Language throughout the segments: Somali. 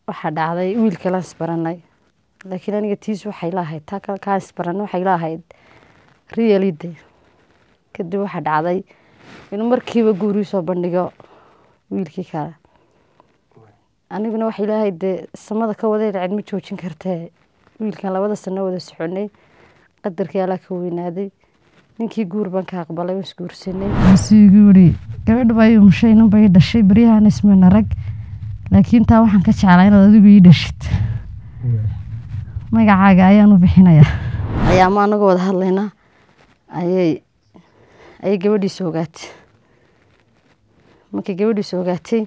waxa dhacday wiil kale isbaranay laakiin aniga tiis waxay lahayd taa kale ka isbaranay waxay lahayd reality kadib waxa dhacday inuu markiiba guuri soo bandhigo wiilkii kale aniguna waxay lahayd samada ka wada cid ma joojin kartee wiilkan 2 sano wada soconay qadarkii ala ka weynaaday ninkii guur baan ka aqbalay isguursanay guuri gabadh bay umshayna bay dhashay bariyahan isma rag laakiin taa waxaan ka jeclaa inaad adigu ii dhashid magacaaga ayaan u bixinayaa ayaa ma anagu wada hadlaynaa ayay gabadhii soo gaatay markii gabadhii soo gaatay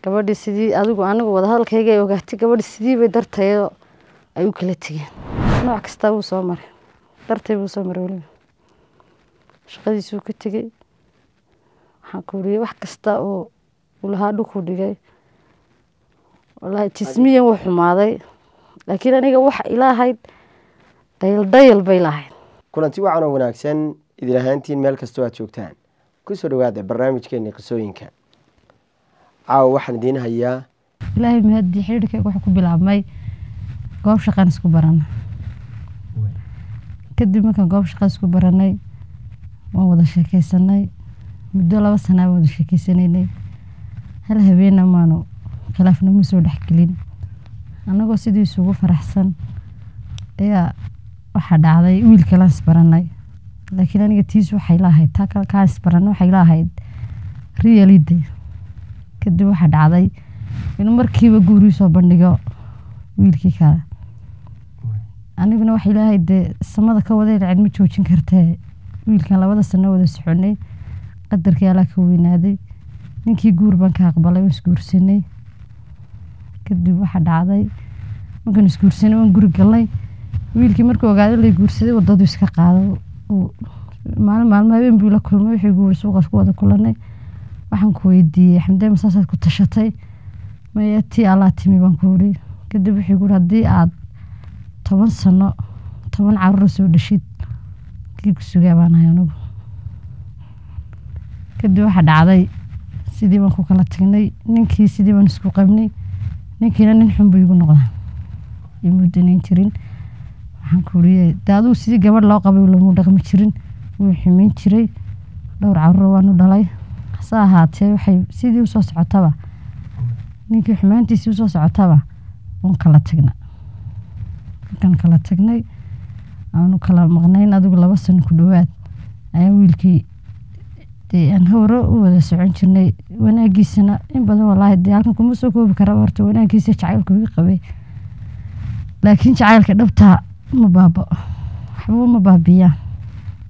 gabadhii sidii adigu anagu wada hadalkayga ay ogaatay gabadhii sidii bay darteeyo ay u kala tageen nooc kasta uu soo maray darteed uu soo maray waliba shaqadiisu ka tagay waxaan ku leeyahay wax kasta oo ulaha dhuku dhigay wallahi jismiyan wax xumaaday laakiin aniga wax ilaahay dayl bay lahayd kulanti wacan oo wanaagsan idil ahaantiin meel kasta aad joogtaan ku soo dhawaada barnaamijkeena qisooyinka caawa waxaan idin hayaa ilaahay mahadi xiriirka wax ku bilaabmay goob shaqan isku baran kadib markaan goob shaqan isku baranay waan wada sheekaysanay muddo 2 sano wada sheekaysanay hal habeen amaano khilaafna ma soo dhaxgelin anagoo sidii isugu faraxsan ayaa waxa dhacday wiil kale isbaranay laakiin aniga tiis waxay lahayd taa kale ka isbaranay waxay lahayd reality kadib waxa dhacday inuu markiiba guuri soo bandhigo wiilkii kale aniguna waxay lahayd samada ka wada cid ma joojin kartee wiilkan 2 sano wada soconay qadarkii ala ka weynaaday ninkii guur baan ka aqbalay isguursanay kadib waxa dhacday markaan isguursanay waan guri galay wiilkii markuu ogaaday la guursaday wadadu iska qaado maalmo habeen buu la kulmay wixii guur suuqa ku wada kulanay waxaan ku weydiiyay xamdee masaasaad ku tashatay mayati ala timi baan ku wari kadib wixii guur hadii aad 10 sano 10 carruur soo dhashid kii ku sugaabaan anagu kadib waxa dhacday sidii baan ku kala tagnay ninkii sidii baan isku qabnay ninkiina nin xun buu igu noqday imuudanayn jirin waxaan ku leeyahay daadu sidii gabadh loo qabay loo dhaqmi jirin wuu ximeyn jiray dhowr carruur waan u dhalay saahaatee waxay sidii u soo socotaba ninkii xumaantiisii u soo socotaba waan kala tagnay aanu kala maqnayn adigu 2 sano ku dhawaad ayaa wiilkii aan hore u wada socon jirnay wanaagiisana in badan wallahi halkan kuma soo koobi kara horta wanaagiisa jacaylku iga qabay laakiin jacaylka dhabta ma baabiya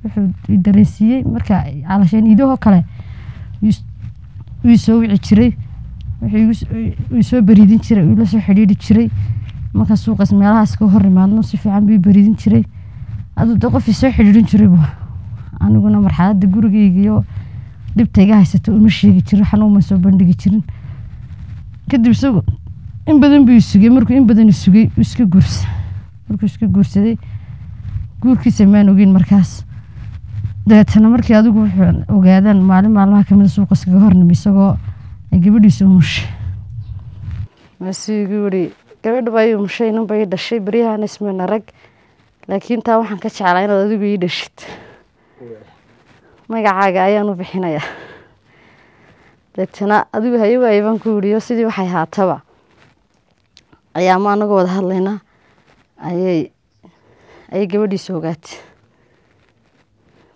wuxuu dareesiyay marka calaashan idoo kale uu soo wici jiray wuxuu soo baridin jiray uu la soo xiriiri jiray marka suuqas meelahaas ka hor imaadno si fiican bii baridin jiray adoo qof soo xiriirin jiray aniguna marxaladda gurigeyga iyo dibtayga haysato uma sheegi jirin xanuun ma soo bandhigi jirin kadib isagu in badan buu sugay markuu in badan sugay iska guursaday guurkiisa maan ogin markaas deetana markii adigu wuxuu ogaadaan maalmaha kamid suuqa iskaga hornimay isagoo ay gabadhiisa umushay masiiguuri gabadh bay umshayna bay dhashay bariyahan isma rag laakiin taa waxaan ka jeclaa inaad adigu ii dhashid magacaaga ayaan u bixinayaa deetana adigu hayay baan ku wariyo sidii waxay haataba ayaa ma anagu wada hadlaynaa ayay gabadhii soo gaatay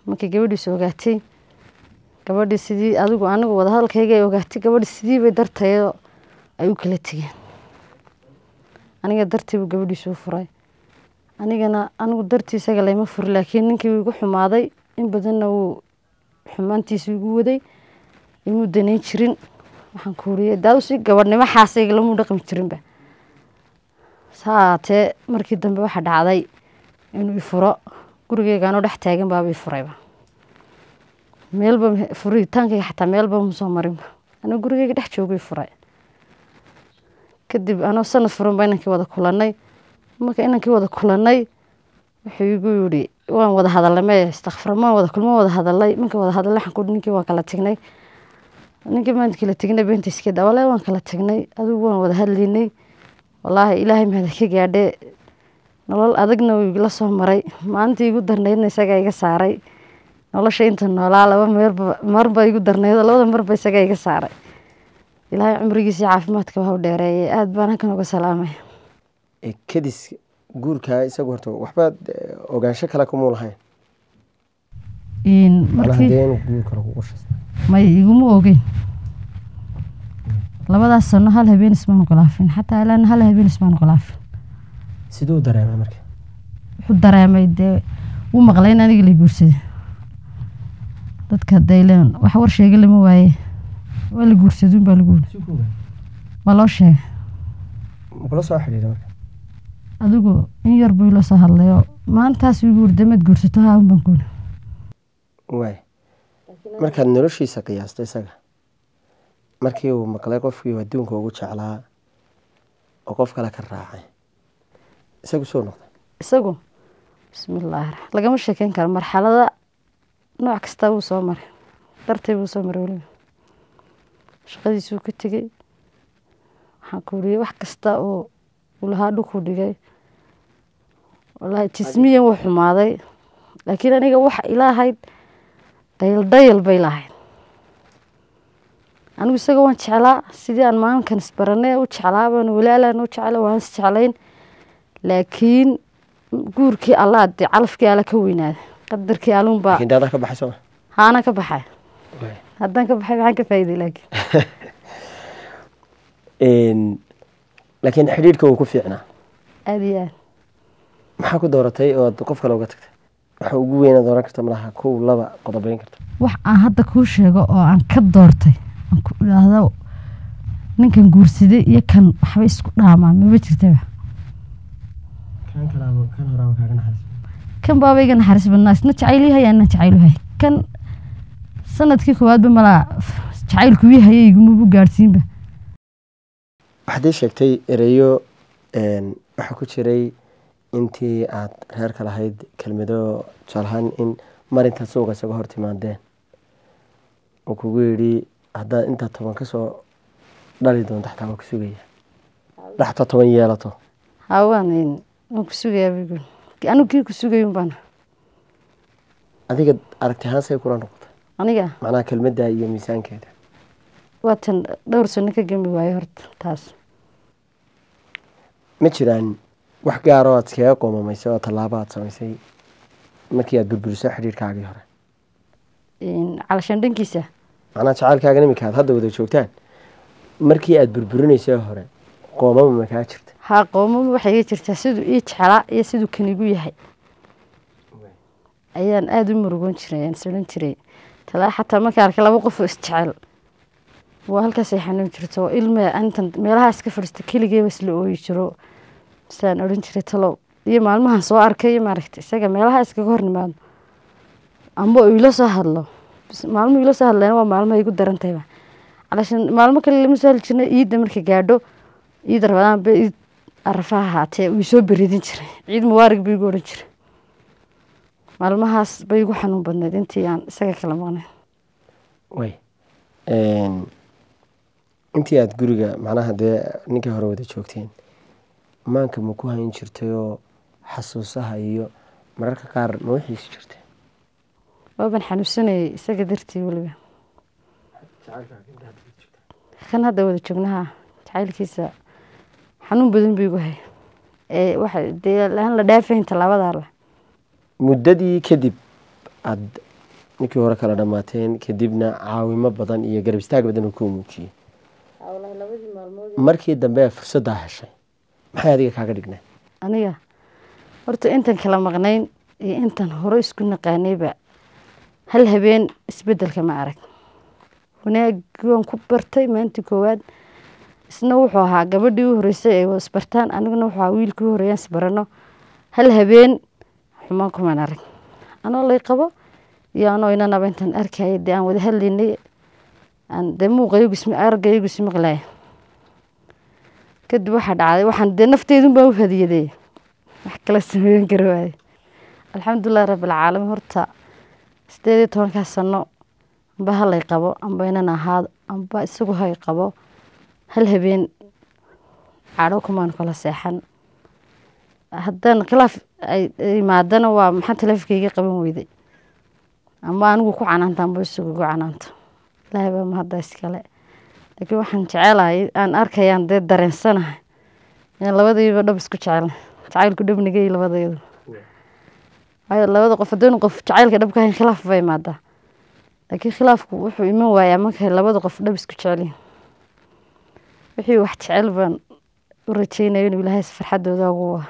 markii gabadhii soo gaatay gabadhii sidii adigu anagu wada hadalkayga ay ogaatay gabadhii sidii bay darteeyo ay u kala tageen aniga darteedu gabadhii soo furay anigu dartiisaga lama fur laakiin ninkii igu xumaaday in badanna uu xumaantiisa igu waday inuu danayn jirin waxaan ku leeyahay daadu si gabadhnimo xaasayga lama dhaqmi jirinba saate markii dambe waxa dhacday inuu ifuro gurigeyga dhex taagan baabay furayba meelba furitaanka xataa meelba ma soo marin ana gurigeyga dhex joogay furay kadib anoo sanad furan baan inankii wada kulanay marka inankii wada kulanay wuxuu igu yiri waan wada hadalnay astaghfir ma wada kulmo wada hadalay marka wada hadalay waxaan ku ninkii waan kala tagnay ninkii maanta kala tegnay beenta iska daa walaahi waan kala tagnay adigu waan wada hadlaynay wallaahi ilaahay mahad ka gaadhe nolol adagna wuu igala soo maray maalintii igu darnaydna isagaa iga saaray nolosha inta noolaa laba marba igu darnayd labada marba isagaa iga saaray ilaahay cumrigiisa caafimaadka waa u dheereeyay aad baan halkan uga salaamay kadis guurkaa isagu horta waxba ogaansho kale kumuu lahayn may iguma ogeyn labadaas sano hal habeen ismaanu khilaafin xataa ilaan hal habeen ismaanu khilaafin siduu dareemay marka wuxuu dareemay dee wuu maqlay in aniga la guursaday dadka dayleen wax war sheega lama waaye waa la guursaday baa lagu waa loo sheegay makula soo xidhiidhay marka adigu in yar buu ila soo hadlayo maantaas igu wardamad guursato haa baan ku waay markaad noloshiisa qiyaastay isaga markii uu maqlay qofkii adduunka ugu jeclaa oo qof kale ka raacay isagu soo noqday isagu bismillaahi lagama sheekeyn karo marxalada nooc kasta wuu soo maray dartay buu soo maray weliba shaqadiisuu ka tegey waxaan ku uriyey wax kasta oo uu lahaa dhulkuu dhigay wallaahi jismiyan wuu xumaaday laakiin aniga waxa ilaahayd dayal bay lahayd anigu isaga waan jeclaa sidii aan maalinkan isbaranay u jeclaa baan walaalaan u jecla waan is jeclayn laakiin guurkii allah dee calafkii alla ka weynaaday qadarkii alunbaa hindaadaa ka baxay soo haana ka baxay haddaan ka baxay maxaan ka faa'iiday laakiin xidhiidhka wuu ku fiicnaa aada iyo aad maxaa ku dooratay oo aad qof kale uga tagtay waxa ugu weynaad oran karta malaha kow laba qodobeyn karta wax aan hadda kuu sheego oo aan ka doortay aan ku idhaahdo ninkan guursaday iyo kan waxba isku dhaamaa maba jirtaba kan baaba iga naxariis badnaa isna jacaylyahay ana jacaylyahay kan sanadkii koowaadba malaa jacaylku ii hayay igumabu gaadhsiinba waxaad ii sheegtay ereyo waxaa ku jiray intii aad reerka lahayd kelmado tusaalahaan in mar intaad suuqa isaga hor timaadeen uu kugu yidhi haddaad intaa 10 kasoo dhali doonto xataa waa ku sugaya dhaxta 10 yeelato hawaan ku sugayaa bigu anigu kii ku sugayun baan adiga aragti ahaan say kula noqotay aniga macnaha kelmadda iyo miisaankeeda waatan dhowr sano ka gami waayo horta taas ma jiraan wax gaar oo aad iskaga qoomamaysay oo tallaabo aad samaysay markii aad burburisay xidhiirkaagii hore calashaan dhankiisa macnaha jacaylkaagan iminka aad hadda wada joogtaan markii aad burburinaysay hore qoomama ma kaa jirta haa qoomama waxay iga jirtaa siduu ii jeclaa iyo siduu kan igu yahay ayaan aada u murugoon jiray aan solan jiray talaa xataa markaa arkay laba qof oo isjecel waa halkaas ay xanuun jirto ilme intan meelaha iska fadhiista keligeeba isla ooyi jiro saan odhan jiray talow iyo maalmahan soo arkay maaragtay isaga meelaha iskaga hor nimaado amba ila soo hadlo maalmo ila soo hadlayna waa maalmo igu darantayba calashan maalmo kale lama soo hadli jirnay iidda marka gaadho iid rabadaan ba iid arafaha haatee wuu soo beridin jiray ciid mubaarig buu igu odhan jiray maalmahaas bay igu xanuun badnayd intii aan isaga kala maqnay way intii aad guriga macnaha dee ninkii hore wada joogteen maanka ma ku hayn jirtayoo xasuusaha iyo mararka qaar ma wixiisi jirtay waaban xanuunsanayay isaga dartii weliba kan hadda wada joognaha jacaylkiisa xanuun badan buu igu hay waxa dee laan la dhaafayn tallaabadaa leh muddadii kadib aad ninkii hore kala dhammaateen kadibna caawimo badan iyo garab istaag badan uu ku muujiyey markii dambe fursaddaa heshay maxay adiga kaaga dhignay aniga horta intan kala maqnayn iyo intan hore isku naqaanayba hal habeen isbedelka ma arag wanaagii waan ku bartay maalintii koowaad isna wuxuu ahaa gabadhii u horeysay ay wada isbartaan aniguna wuxuu ahaa wiilkii u horeeyaan isbarano hal habeen xumaan kumaan arag anoo lay qabo iyo anoo inanaba intaan arkayay dee aan wada hadlaynay aan dee muuqayagu argayagu ismaqlaya kadib waxaa dhacday waxaan dee nafteedun baan u hadiyaday wax kala sameeyan kara waaye alxamdulillahi rabbilcaalamiin horta 18 sano amba halay qabo amba inan ahaado amba isagu hay qabo hal habeen cadho kumaan kala seexan haddana khilaaf ay imaadana waa maxaa taleefankayga qaban weyday ama anigu ku canaantaan buu isagu ku canaanta ilaahay baa mahadda iskale laakiin waxaan jecelahay aan arkayaan dee dareensanahay in labadiiba dhab isku jacaylku dhabnigay labadaydu ay labada qof haddii qof jacaylka dhabka hayn khilaaf bay imaadaa laakiin khilaafku wuxuu iman waayaa markay labada qof dhab isku jecelyihiin wixii wax jecel baan u rajaynayo inuu ilaahay farxadooda ugu waa